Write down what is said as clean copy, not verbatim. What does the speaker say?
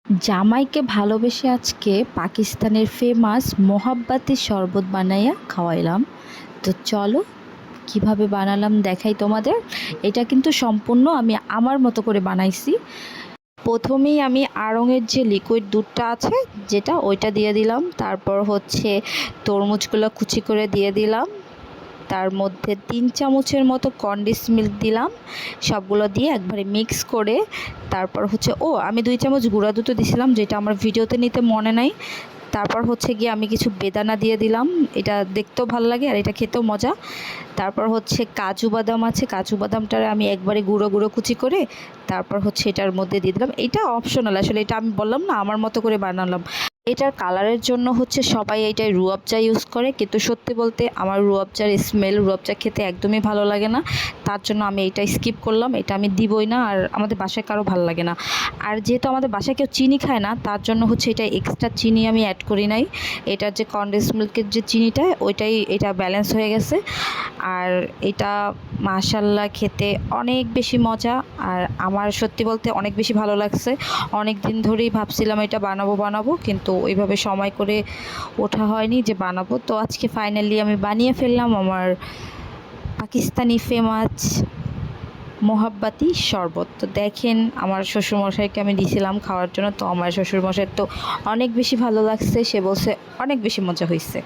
জামাইকে ভালোবেসে আজকে পাকিস্তানের ফেমাস মোহাব্বাতি শরবত বানাইয়া খাওয়াইলাম। তো চলো কিভাবে বানালাম দেখাই তোমাদের। এটা কিন্তু সম্পূর্ণ আমি আমার মতো করে বানাইছি। প্রথমেই আমি আড়ংয়ের যে লিকুইড দুধটা আছে যেটা ওইটা দিয়ে দিলাম। তারপর হচ্ছে তরমুজগুলো কুচি করে দিয়ে দিলাম। তার মধ্যে 3 চামচের মতো কনডেন্স মিল্ক দিলাম। সবগুলো দিয়ে একবারে মিক্স করে তারপর হচ্ছে আমি 2 চামচ গুঁড়া দুধও দিছিলাম, যেটা আমার ভিডিওতে নিতে মনে নাই। তারপর হচ্ছে গিয়ে আমি কিছু বেদানা দিয়ে দিলাম, এটা দেখতেও ভালো লাগে আর এটা খেতেও মজা। তারপর হচ্ছে কাজু বাদাম আছে, কাজু বাদামটা আমি একবারে গুঁড়ো গুঁড়ো কুচি করে তারপর হচ্ছে এটার মধ্যে দিয়ে দিলাম। এটা অপশনাল, আসলে এটা আমি বললাম না আমার মতো করে বানালাম। এটার কালারের জন্য হচ্ছে সবাই এইটাই রুয়াবজা ইউজ করে, কিন্তু সত্যি বলতে আমার রুয়াবজার স্মেল, রুয়াবজা খেতে একদমই ভালো লাগে না। তার জন্য আমি এইটা স্কিপ করলাম, এটা আমি দিবই না, আর আমাদের বাসায় কারো ভালো লাগে না। আর যেহেতু আমাদের বাসায় কেউ চিনি খায় না, তার জন্য হচ্ছে এটা এক্সট্রা চিনি আমি অ্যাড করি নাই। এটার যে কনডেন্স মিল্কের যে চিনিটা ওইটাই এটা ব্যালেন্স হয়ে গেছে। আর এটা মাশাল্লাহ খেতে অনেক বেশি মজা, আর আমার সত্যি বলতে অনেক বেশি ভালো লাগছে। অনেক দিন ধরেই ভাবছিলাম এটা বানাবো, কিন্তু ওইভাবে সময় করে ওঠা হয়নি যে বানাবো। তো আজকে ফাইনালি আমি বানিয়ে ফেললাম আমার পাকিস্তানি ফেমাস মোহাব্বাতি শরবত। তো দেখেন আমার শ্বশুরমশাইকে আমি দিয়েছিলাম খাওয়ার জন্য, তো আমার শ্বশুরমশাইয়ের তো অনেক বেশি ভালো লাগছে, সে বলছে অনেক বেশি মজা হয়েছে।